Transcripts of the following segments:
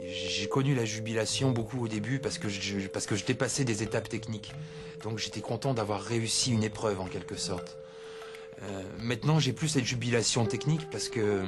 J'ai connu la jubilation beaucoup au début parce que je dépassais des étapes techniques. Donc j'étais content d'avoir réussi une épreuve en quelque sorte. Maintenant j'ai plus cette jubilation technique parce que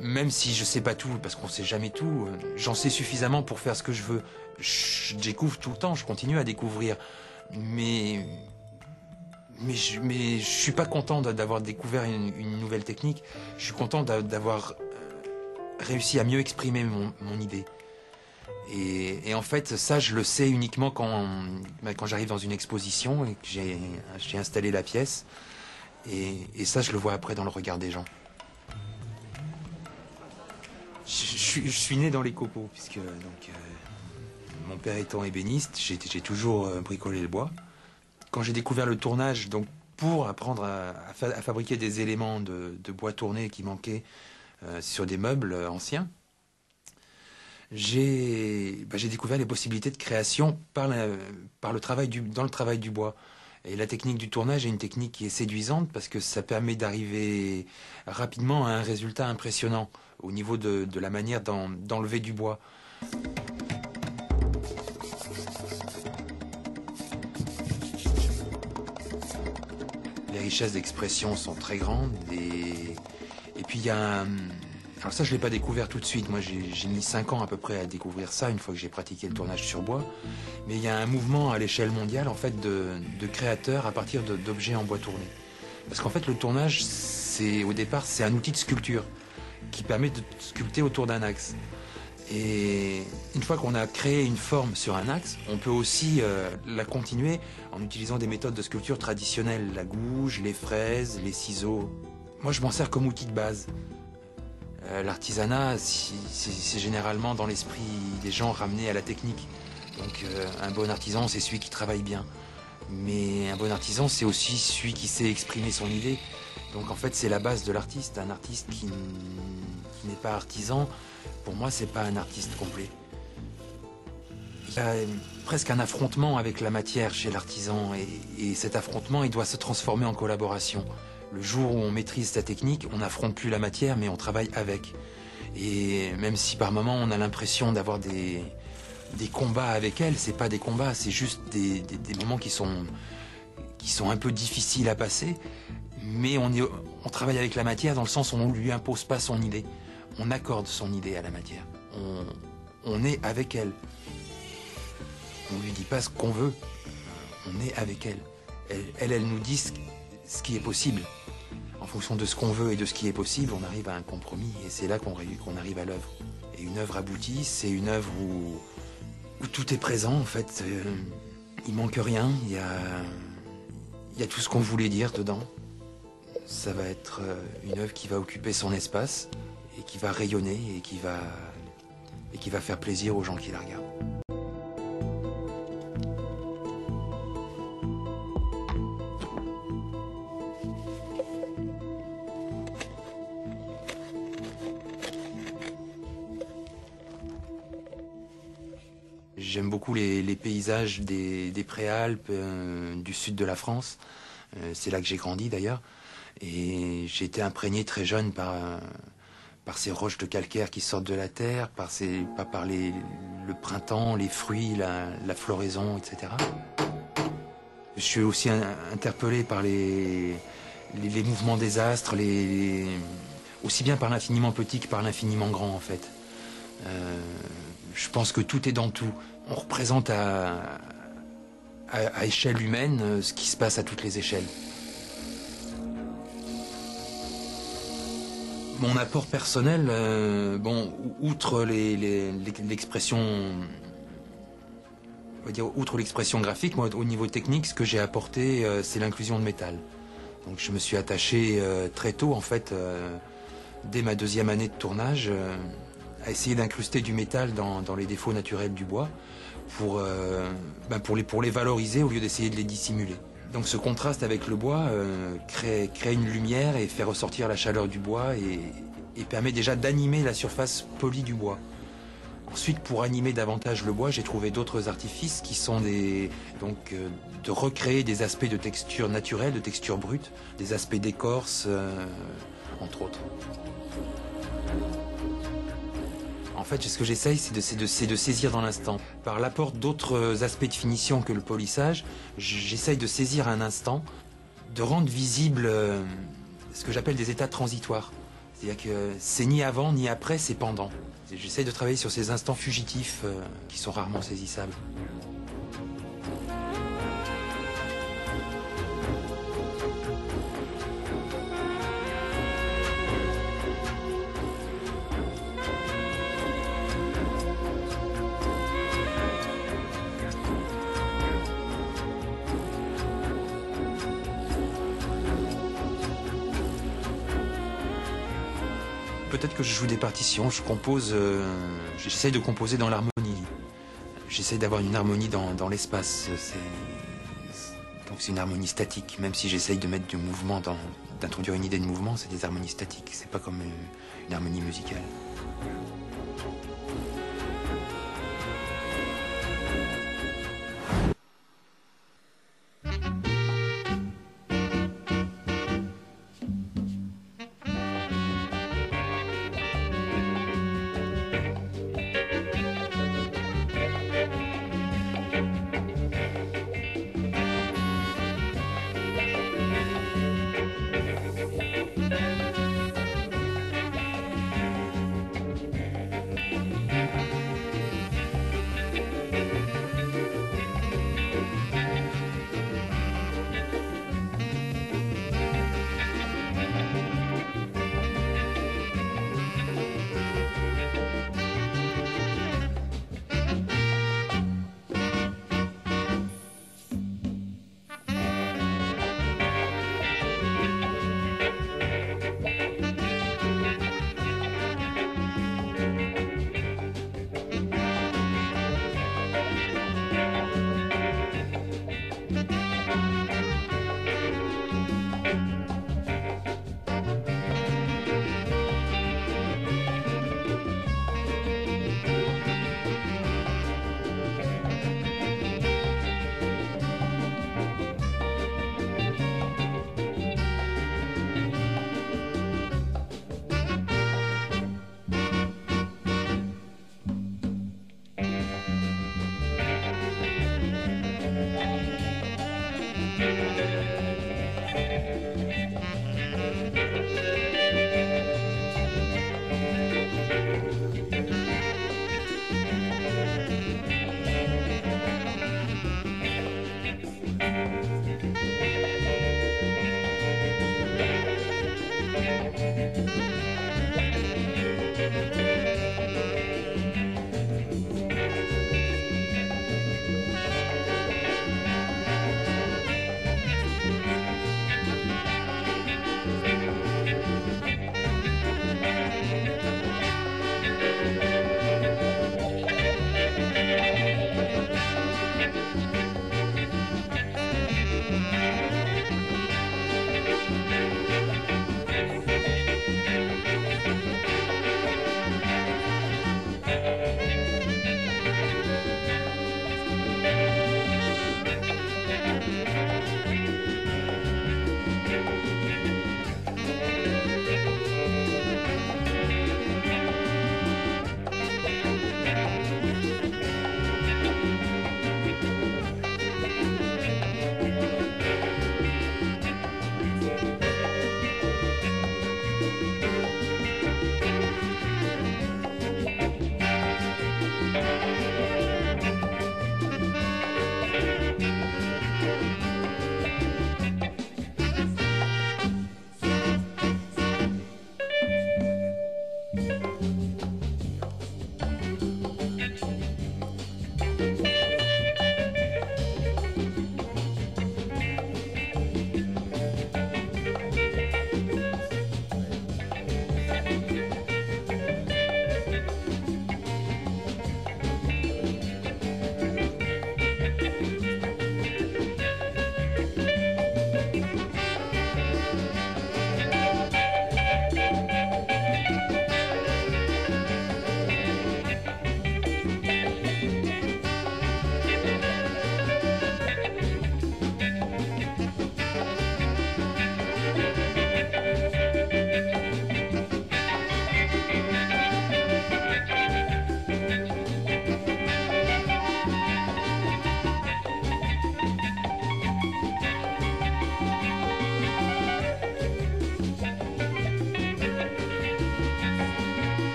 même si je sais pas tout, parce qu'on sait jamais tout, j'en sais suffisamment pour faire ce que je veux. Je découvre tout le temps, je continue à découvrir. Mais je suis pas content d'avoir découvert une nouvelle technique. Je suis content d'avoir réussi à mieux exprimer mon idée. Et en fait, ça, je le sais uniquement quand j'arrive dans une exposition et que j'ai installé la pièce. Et ça, je le vois après dans le regard des gens. Je suis né dans les copeaux, puisque mon père étant ébéniste, j'ai toujours bricolé le bois. Quand j'ai découvert le tournage, donc pour apprendre à fabriquer des éléments de bois tourné qui manquaient sur des meubles anciens, j'ai découvert les possibilités de création dans le travail du bois. Et la technique du tournage est une technique qui est séduisante parce que ça permet d'arriver rapidement à un résultat impressionnant au niveau de la manière d'enlever du bois. Les richesses d'expression sont très grandes et puis il y a un... Alors ça, je ne l'ai pas découvert tout de suite. Moi, j'ai mis 5 ans à peu près à découvrir ça, une fois que j'ai pratiqué le tournage sur bois. Mais il y a un mouvement à l'échelle mondiale, en fait, de créateurs à partir d'objets en bois tourné. Parce qu'en fait, le tournage, au départ, c'est un outil de sculpture qui permet de sculpter autour d'un axe. Et une fois qu'on a créé une forme sur un axe, on peut aussi la continuer en utilisant des méthodes de sculpture traditionnelles, la gouge, les fraises, les ciseaux. Moi, je m'en sers comme outil de base. L'artisanat, c'est généralement dans l'esprit des gens ramené à la technique. Donc un bon artisan, c'est celui qui travaille bien. Mais un bon artisan, c'est aussi celui qui sait exprimer son idée. Donc en fait, c'est la base de l'artiste. Un artiste qui n'est pas artisan, pour moi, c'est pas un artiste complet. Il y a presque un affrontement avec la matière chez l'artisan. Et cet affrontement, il doit se transformer en collaboration. Le jour où on maîtrise sa technique, on n'affronte plus la matière, mais on travaille avec. Et même si par moments on a l'impression d'avoir des combats avec elle, c'est pas des combats, c'est juste des moments qui sont un peu difficiles à passer. Mais on travaille avec la matière dans le sens où on ne lui impose pas son idée. On accorde son idée à la matière. On est avec elle. On lui dit pas ce qu'on veut. On est avec elle. Elle nous dit ce qui est possible. En fonction de ce qu'on veut et de ce qui est possible, on arrive à un compromis et c'est là qu'on arrive à l'œuvre. Et une œuvre aboutie, c'est une œuvre où tout est présent en fait. Il manque rien, il y a tout ce qu'on voulait dire dedans. Ça va être une œuvre qui va occuper son espace et qui va rayonner et qui va faire plaisir aux gens qui la regardent. J'aime beaucoup les paysages des Préalpes, du sud de la France. C'est là que j'ai grandi d'ailleurs. Et j'ai été imprégné très jeune par ces roches de calcaire qui sortent de la terre, par le printemps, les fruits, la floraison, etc. Je suis aussi interpellé par les mouvements des astres, aussi bien par l'infiniment petit que par l'infiniment grand en fait. Je pense que tout est dans tout. On représente à échelle humaine ce qui se passe à toutes les échelles. Mon apport personnel, outre l'expression, on va dire, outre l'expression graphique, moi, au niveau technique, ce que j'ai apporté, c'est l'inclusion de métal. Donc je me suis attaché très tôt, en fait, dès ma 2e année de tournage, à essayer d'incruster du métal dans les défauts naturels du bois pour les valoriser au lieu d'essayer de les dissimuler. Donc ce contraste avec le bois crée une lumière et fait ressortir la chaleur du bois et permet déjà d'animer la surface polie du bois. Ensuite, pour animer davantage le bois, j'ai trouvé d'autres artifices qui sont de recréer des aspects de texture naturelle, de texture brute, des aspects d'écorce, entre autres. En fait, ce que j'essaye, c'est de saisir dans l'instant. Par l'apport d'autres aspects de finition que le polissage, j'essaye de saisir un instant, de rendre visible ce que j'appelle des états transitoires. C'est-à-dire que c'est ni avant ni après, c'est pendant. J'essaye de travailler sur ces instants fugitifs qui sont rarement saisissables. Peut-être que je joue des partitions, je compose, j'essaye de composer dans l'harmonie. J'essaye d'avoir une harmonie dans l'espace. Donc c'est une harmonie statique, même si j'essaye de mettre du mouvement, d'introduire une idée de mouvement, c'est des harmonies statiques, c'est pas comme une harmonie musicale.